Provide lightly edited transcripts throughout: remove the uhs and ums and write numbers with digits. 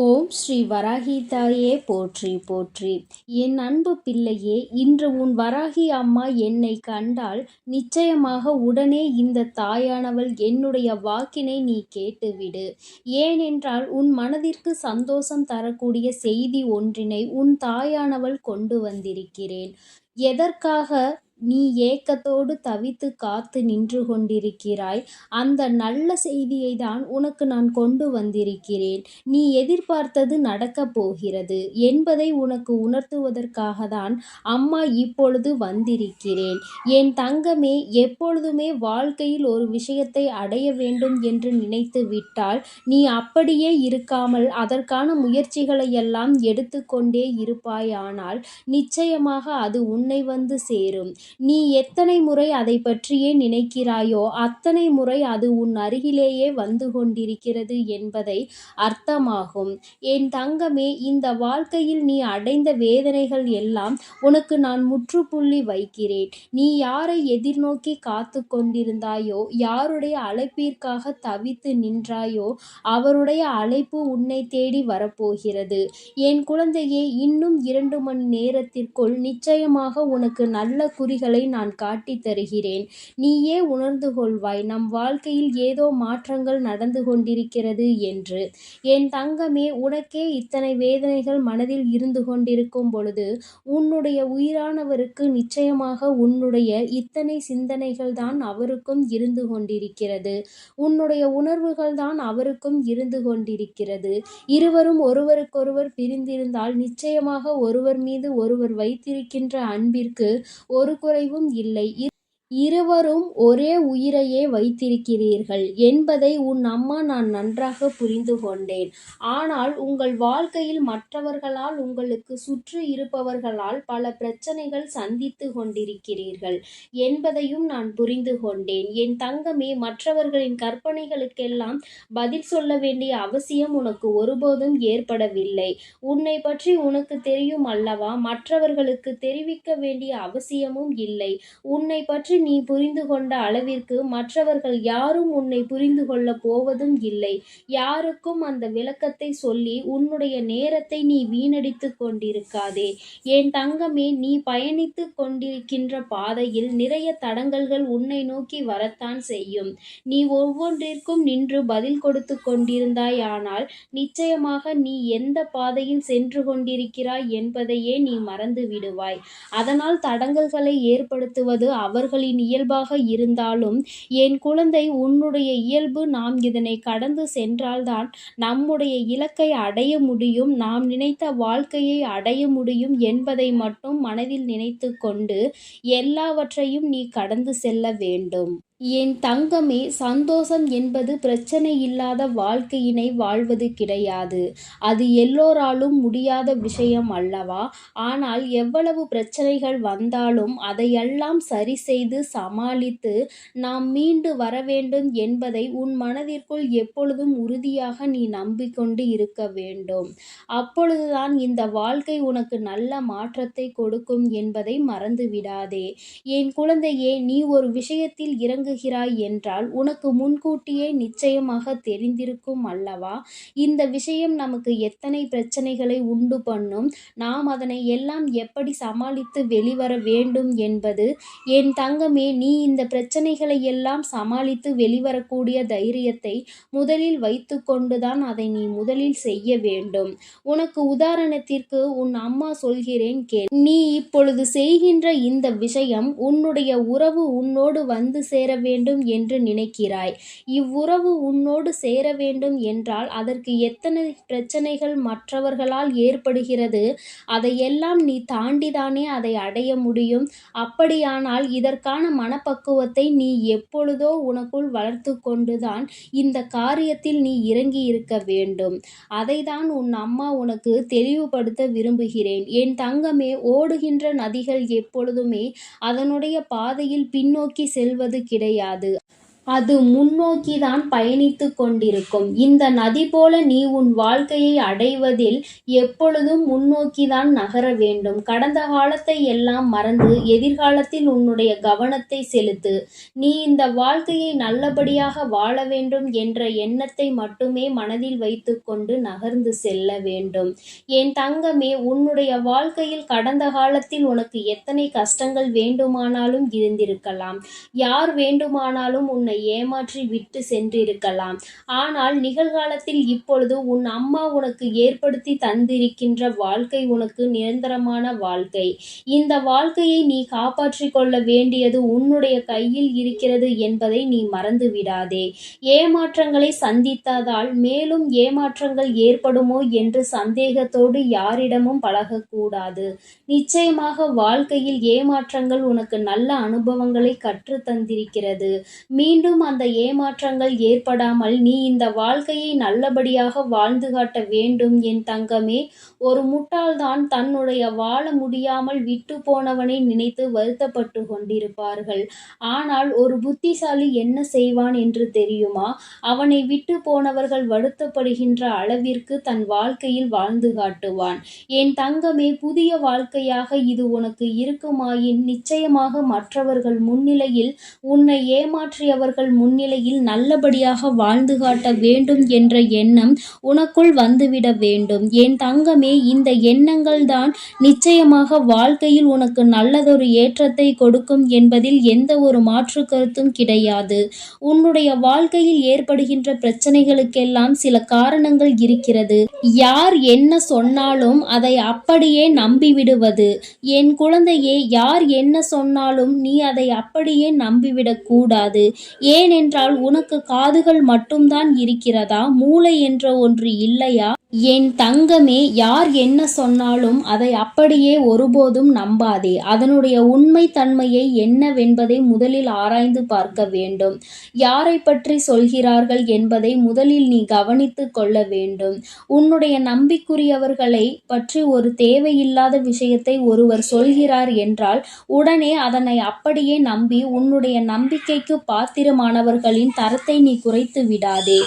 ஓம் ஸ்ரீ வராகி தாயே போற்றி போற்றி. என் அன்பு பிள்ளையே, இன்று உன் வராகி அம்மா என்னை கண்டால் நிச்சயமாக உடனே இந்த தாயானவள் என்னுடைய வாக்கினை நீ கேட்டுவிடு. ஏனென்றால் உன் மனதிற்கு சந்தோஷம் தரக்கூடிய செய்தி ஒன்றினை உன் தாயானவள் கொண்டு வந்திருக்கிறேன். எதற்காக நீ ஏக்கத்தோடு தவித்து காத்து நின்று கொண்டிருக்கிறாய்? அந்த நல்ல செய்தியை தான் உனக்கு நான் கொண்டு வந்திருக்கிறேன். நீ எதிர்பார்த்தது நடக்கப் போகிறது என்பதை உனக்கு உணர்த்துவதற்காக தான் அம்மா இப்பொழுது வந்திருக்கிறேன். என் தங்கமே, எப்பொழுதுமே வாழ்க்கையில் ஒரு விஷயத்தை அடைய வேண்டும் என்று நினைத்து விட்டால் நீ அப்படியே இருக்காமல் அதற்கான முயற்சிகளை எல்லாம் எடுத்துக்கொண்டே இருப்பாயானால் நிச்சயமாக அது உன்னை வந்து சேரும். நீ எத்தனை முறை அதை பற்றியே நினைக்கிறாயோ அத்தனை முறை அது உன் அருகிலேயே வந்து கொண்டிருக்கிறது என்பதை அர்த்தமாகும். என் தங்கமே, இந்த வாழ்க்கையில் நீ அடைந்த வேதனைகள் எல்லாம் உனக்கு நான் முற்றுப்புள்ளி வைக்கிறேன். நீ யாரை எதிர்நோக்கி காத்து கொண்டிருந்தாயோ, யாருடைய அழைப்பிற்காக தவித்து நின்றாயோ, அவருடைய அழைப்பு உன்னை தேடி வரப்போகிறது. என் குழந்தையே, இன்னும் 2 மணி நேரத்திற்குள் நிச்சயமாக உனக்கு நல்ல குறிகளை நான் காட்டித் தருகிறேன். நீயே உணர்ந்து கொள்வாய் நம் வாழ்க்கையில் ஏதோ மாற்றங்கள் நடந்து கொண்டிருக்கிறது என்று. என் தங்கமே, உனக்கே இத்தனை வேதனைகள் மனதில் இருந்து கொண்டிருக்கும் பொழுது உன்னுடைய உயிரானவருக்கு நிச்சயமாக உன்னுடைய இத்தனை சிந்தனைகள் தான் அவருக்கும் இருந்து கொண்டிருக்கிறது. உன்னுடைய உணர்வுகள் தான் அவருக்கும் இருந்து கொண்டிருக்கிறது. இருவரும் ஒருவருக்கொருவர் பிரிந்திருந்தால் நிச்சயமாக ஒருவர் மீது ஒருவர் வைத்திருக்கின்ற அன்பிற்கு ஒரு குறைவும் இல்லை. இருவரும் ஒரே உயிரையே வைத்திருக்கிறீர்கள் என்பதை உன் அம்மா நான் நன்றாக புரிந்து கொண்டேன். ஆனால் உங்கள் வாழ்க்கையில் மற்றவர்களால், உங்களுக்கு சுற்றி இருப்பவர்களால் பல பிரச்சனைகள் சந்தித்து கொண்டிருக்கிறீர்கள் என்பதையும் நான் புரிந்து கொண்டேன். என் தங்கமே, மற்றவர்களின் கற்பனைகளுக்கெல்லாம் பதில் சொல்ல வேண்டிய அவசியம் உனக்கு ஒருபோதும் ஏற்படவில்லை. உன்னை பற்றி உனக்கு தெரியும் அல்லவா? மற்றவர்களுக்கு தெரிவிக்க வேண்டிய அவசியமும் இல்லை. உன்னை பற்றி நீ புரிந்து கொண்ட அளவிற்கு மற்றவர்கள் யாரும் உன்னை புரிந்து கொள்ள போவதும் இல்லை. யாருக்கும் அந்த விளக்கத்தை சொல்லி உன்னுடைய நேரத்தை நீ வீணடித்து கொண்டிருக்காதே. என் தங்கமே, நீ பயணித்து கொண்டிருக்கின்ற பாதையில் நிறைய தடங்கல்கள் உன்னை நோக்கி வரத்தான் செய்யும். நீ ஒவ்வொன்றிற்கும் நின்று பதில் கொடுத்து கொண்டிருந்தாயானால் நிச்சயமாக நீ எந்த பாதையில் சென்று கொண்டிருக்கிறாய் என்பதையே நீ மறந்து விடுவாய். அதனால் தடங்கல்களை ஏற்படுத்துவது அவர்களின் இயல்பாக இருந்தாலும் என் குழந்தை, உன்னுடைய இயல்பு நாம் இதனை கடந்து சென்றால்தான் நம்முடைய இலக்கை அடைய முடியும், நாம் நினைத்த வாழ்க்கையை அடைய முடியும் என்பதை மட்டும் மனதில் நினைத்து கொண்டு எல்லாவற்றையும் நீ கடந்து செல்ல வேண்டும். என் தங்கமே, சந்தோஷம் என்பது பிரச்சனை இல்லாத வாழ்க்கையினை வாழ்வது கிடையாது. அது எல்லோராலும் முடியாத விஷயம் அல்லவா? ஆனால் எவ்வளவு பிரச்சனைகள் வந்தாலும் அதையெல்லாம் சரி செய்து சமாளித்து நாம் மீண்டு வர வேண்டும் என்பதை உன் மனதிற்குள் எப்பொழுதும் உறுதியாக நீ நம்பிக்கொண்டு இருக்க வேண்டும். அப்பொழுதுதான் இந்த வாழ்க்கை உனக்கு நல்ல மாற்றத்தை கொடுக்கும் என்பதை மறந்து விடாதே. என் குழந்தையே, நீ ஒரு விஷயத்தில் இறங்குகிறாய் என்றால் உனக்கு முன்கூட்டியே நிச்சயமாக தெரிந்திருக்கும் அல்லவா? இந்த விஷயம் நமக்கு எத்தனை பிரச்சனைகளை உண்டு பண்ணும், நாம் அதனை எல்லாம் எப்படி சமாளித்து வெளிவர வேண்டும் என்பது. என் தங்கமே, நீ இந்த பிரச்சனைகளை எல்லாம் சமாளித்து வெளிவரக்கூடிய தைரியத்தை முதலில் வைத்து கொண்டுதான் அதை நீ முதலில் செய்ய வேண்டும். உனக்கு உதாரணத்திற்கு உன் அம்மா சொல்கிறேன் கேள். நீ இப்பொழுது செய்கின்ற இந்த விஷயம் உன்னுடைய உறவு உன்னோடு வந்து சேர வேண்டும் என்று நினைக்கிறாய். இவ்வுறவு உன்னோடு சேர வேண்டும் என்றால் அதற்கு எத்தனை பிரச்சனைகள் மற்றவர்களால் ஏற்படுகிறது, அதையெல்லாம் நீ தாண்டிதானே அதை அடைய முடியும். அப்படியானால் இதற்கான மனப்பக்குவத்தை நீ எப்பொழுதோ உனக்குள் வளர்த்து கொண்டுதான் இந்த காரியத்தில் நீ இறங்கி இருக்க வேண்டும். அதைதான் உன் அம்மா உனக்கு தெளிவுபடுத்த விரும்புகிறேன். என் தங்கமே, ஓடுகின்ற நதிகள் எப்பொழுதுமே அதனுடைய பாதையில் பின்னோக்கி செல்வது கிடையாது. அது முன்னோக்கிதான் பயணித்துக் கொண்டிருக்கும். இந்த நதி போல நீ உன் வாழ்க்கையை அடைவதில் எப்பொழுதும் முன்னோக்கிதான் நகர வேண்டும். கடந்த காலத்தை எல்லாம் மறந்து எதிர்காலத்தில் உன்னுடைய கவனத்தை செலுத்து. நீ இந்த வாழ்க்கையை நல்லபடியாக வாழ வேண்டும் என்ற எண்ணத்தை மட்டுமே மனதில் வைத்துக்கொண்டு நகர்ந்து செல்ல வேண்டும். என் தங்கமே, உன்னுடைய வாழ்க்கையில் கடந்த காலத்தில் உனக்கு எத்தனை கஷ்டங்கள் வேண்டுமானாலும் இருந்திருக்கலாம். யார் வேண்டுமானாலும் உன்னை ஏமாற்றி விட்டு சென்றிருக்கலாம். ஆனால் நிகழ்காலத்தில் இப்பொழுது உன் அம்மா உனக்கு ஏற்படுத்தி தந்திருக்கின்ற வாழ்க்கை உனக்கு நிரந்தரமான வாழ்க்கை. இந்த வாழ்க்கையை நீ காப்பாற்றிக் கொள்ள வேண்டியது உன்னுடைய கையில் இருக்கிறது என்பதை நீ மறந்து விடாதே. ஏமாற்றங்களை சந்தித்ததால் மேலும் ஏமாற்றங்கள் ஏற்படுமோ என்று சந்தேகத்தோடு யாரிடமும் பழகக்கூடாது. நிச்சயமாக வாழ்க்கையில் ஏமாற்றங்கள் உனக்கு நல்ல அனுபவங்களை கற்று தந்திருக்கிறது. மீண்டும் அந்த ஏமாற்றங்கள் ஏற்படாமல் நீ இந்த வாழ்க்கையை நல்லபடியாக வாழ்ந்து காட்ட வேண்டும் என் தங்கமே. ஒரு முட்டாள்தான் தன்னுடைய வாழ முடியாமல் விட்டு போனவனை நினைத்து வருத்தப்பட்டு கொண்டிருப்பார்கள். ஆனால் ஒரு புத்திசாலி என்ன செய்வான் என்று தெரியுமா? அவனை விட்டு போனவர்கள் வருத்தப்படுகின்ற அளவிற்கு தன் வாழ்க்கையில் வாழ்ந்து காட்டுவான். என் தங்கமே, புதிய வாழ்க்கையாக இது உனக்கு இருக்குமாயின் நிச்சயமாக மற்றவர்கள் முன்னிலையில் உன்னை ஏமாற்றியவர்கள் முன்னிலையில் நல்லபடியாக வாழ்ந்து காட்ட வேண்டும் என்ற எண்ணம் உனக்குள் வந்துவிட வேண்டும். என் தங்கமே, இந்த எண்ணங்கள் தான் நிச்சயமாக வாழ்க்கையில் உனக்கு நல்லதொரு ஏற்றத்தை கொடுக்கும் என்பதில் எந்த ஒரு மாற்று கருத்தும் கிடையாது. உன்னுடைய வாழ்க்கையில் ஏற்படுகின்ற பிரச்சனைகளுக்கெல்லாம் சில காரணங்கள் இருக்கிறது. யார் என்ன சொன்னாலும் அதை அப்படியே நம்பிவிடுவது. என் குழந்தையே, யார் என்ன சொன்னாலும் நீ அதை அப்படியே நம்பிவிடக் கூடாது. ஏனென்றால் உனக்கு காதுகள் மட்டும்தான் இருக்கிறதா? மூளை என்ற ஒன்று இல்லையா? என் தங்கமே, யார் என்ன சொன்னாலும் அதை அப்படியே ஒருபோதும் நம்பாதே. அதனுடைய உண்மை தன்மையை என்னவென்பதை முதலில் ஆராய்ந்து பார்க்க வேண்டும். யாரை பற்றி சொல்கிறார்கள் என்பதை முதலில் நீ கவனித்து கொள்ள வேண்டும். உன்னுடைய நம்பிக்குரியவர்களை பற்றி ஒரு தேவையில்லாத விஷயத்தை ஒருவர் சொல்கிறார் என்றால் உடனே அதனை அப்படியே நம்பி உன்னுடைய நம்பிக்கைக்கு பாத்திரமானவர்களின் தரத்தை நீ குறைத்து விடாதே.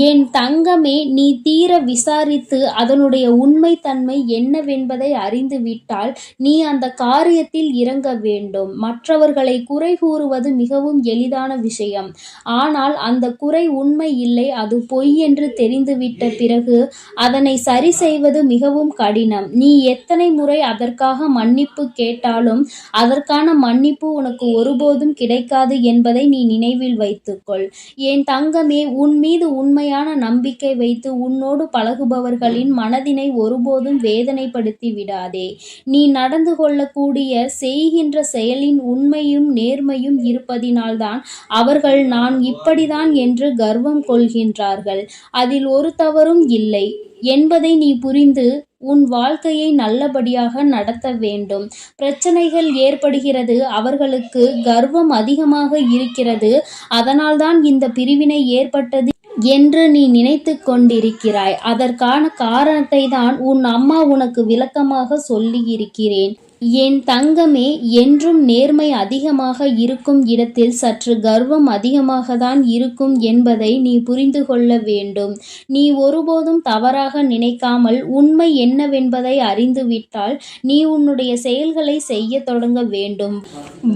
என் தங்கமே, நீ தீர விசாரித்து அதனுடைய உண்மை தன்மை என்னவென்பதை அறிந்து விட்டால் நீ அந்த காரியத்தில் இறங்க வேண்டும். மற்றவர்களை குறை கூறுவது மிகவும் எளிதான விஷயம். ஆனால் அந்த குறை உண்மை இல்லை, அது பொய் என்று தெரிந்துவிட்ட பிறகு அதனை சரி செய்வது மிகவும் கடினம். நீ எத்தனை முறை அதற்காக மன்னிப்பு கேட்டாலும் அதற்கான மன்னிப்பு உனக்கு ஒருபோதும் கிடைக்காது என்பதை நீ நினைவில் வைத்துக்கொள். என் தங்கமே, உன் மீது உண்மையான நம்பிக்கை வைத்து உன்னோடு பழகுபவர்களின் மனதினை ஒருபோதும் வேதனைப்படுத்தி விடாதே. நீ நடந்து கொள்ளக்கூடிய செய்கின்ற செயலின் உண்மையும் நேர்மையும் இருப்பதினால்தான் அவர்கள் நான் இப்படிதான் என்று கர்வம் கொள்கின்றார்கள். அதில் ஒரு தவறும் இல்லை என்பதை நீ புரிந்து உன் வாழ்க்கையை நல்லபடியாக நடத்த வேண்டும். பிரச்சனைகள் ஏற்படுகிறது, அவர்களுக்கு கர்வம் அதிகமாக இருக்கிறது, அதனால்தான் இந்த பிரிவினை ஏற்பட்டது என்று நீ நினைத்து கொண்டிருக்கிறாய். அதற்கான காரணத்தை தான் உன் அம்மா உனக்கு விளக்கமாக சொல்லியிருக்கிறேன். என் தங்கமே, என்றும் நேர்மை அதிகமாக இருக்கும் இடத்தில் சற்று கர்வம் அதிகமாகத்தான் இருக்கும் என்பதை நீ புரிந்து கொள்ள வேண்டும். நீ ஒருபோதும் தவறாக நினைக்காமல் உண்மை என்னவென்பதை அறிந்துவிட்டால் நீ உன்னுடைய செயல்களை செய்ய தொடங்க வேண்டும்.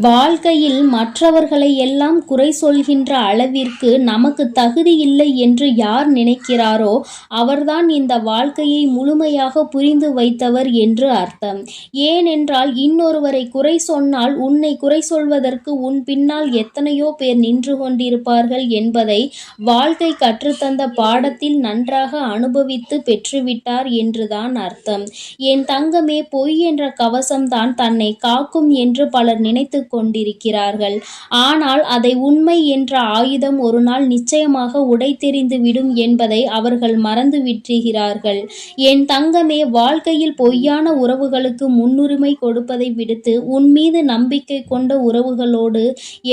வாழ்க்கையில் மற்றவர்களை எல்லாம் குறை சொல்கின்ற அளவிற்கு நமக்கு தகுதி இல்லை என்று யார் நினைக்கிறாரோ அவர்தான் இந்த வாழ்க்கையை முழுமையாக புரிந்து வைத்தவர் என்று அர்த்தம். ஏனென்றால் இன்னொருவரை குறை சொன்னால் உன்னை குறை சொல்வதற்கு உன் பின்னால் எத்தனையோ பேர் நின்று கொண்டிருப்பார்கள் என்பதை வாழ்க்கை கற்றுத்தந்த பாடத்தில் நன்றாக அனுபவித்து பெற்றுவிட்டார் என்றுதான் அர்த்தம். என் தங்கமே, பொய் என்ற கவசம்தான் தன்னை காக்கும் என்று பலர் நினைத்து கொண்டிருக்கிறார்கள். ஆனால் அதை உண்மை என்ற ஆயுதம் ஒரு நாள் நிச்சயமாக உடைத்தெறிந்து விடும் என்பதை அவர்கள் மறந்து விட்டுகிறார்கள். என் தங்கமே, வாழ்க்கையில் பொய்யான உறவுகளுக்கு முன்னுரிமை கொடுப்பதை விடுத்து உன் மீது நம்பிக்கை கொண்ட உறவுகளோடு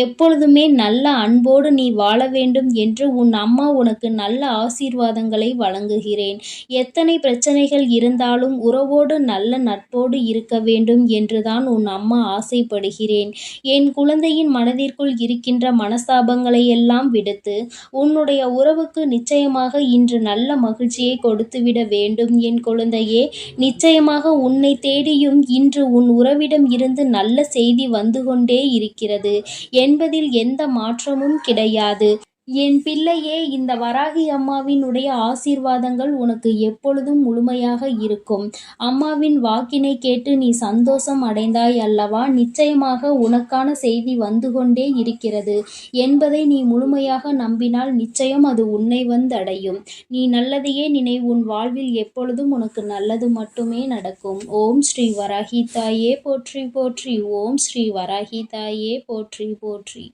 எப்பொழுதுமே நல்ல அன்போடு நீ வாழ வேண்டும் என்று உன் அம்மா உனக்கு நல்ல ஆசீர்வாதங்களை வழங்குகிறேன். எத்தனை பிரச்சனைகள் இருந்தாலும் உறவோடு நல்ல நட்போடு இருக்க வேண்டும் என்றுதான் உன் அம்மா ஆசைப்படுகிறேன். என் குழந்தையின் மனதிற்குள் இருக்கின்ற மனஸ்தாபங்களை எல்லாம் விடுத்து உன்னுடைய உறவுக்கு நிச்சயமாக இன்று நல்ல மகிழ்ச்சியை கொடுத்துவிட வேண்டும் என் குழந்தையே. நிச்சயமாக உன்னை தேடியும் இன்று உன் உறவிடம் இருந்து நல்ல செய்தி வந்து கொண்டே இருக்கிறது என்பதில் எந்த மாற்றமும் கிடையாது. என் பிள்ளையே, இந்த வராகி அம்மாவினுடைய ஆசீர்வாதங்கள் உனக்கு எப்பொழுதும் முழுமையாக இருக்கும். அம்மாவின் வாக்கினை கேட்டு நீ சந்தோஷம் அடைந்தாய் அல்லவா? நிச்சயமாக உனக்கான செய்தி வந்து கொண்டே இருக்கிறது என்பதை நீ முழுமையாக நம்பினால் நிச்சயம் அது உன்னை வந்தடையும். நீ நல்லதையே நினை. உன் வாழ்வில் எப்பொழுதும் உனக்கு நல்லது மட்டுமே நடக்கும். ஓம் ஸ்ரீ வராகி தாயே போற்றி போற்றி. ஓம் ஸ்ரீ வராகி தாயே போற்றி போற்றி.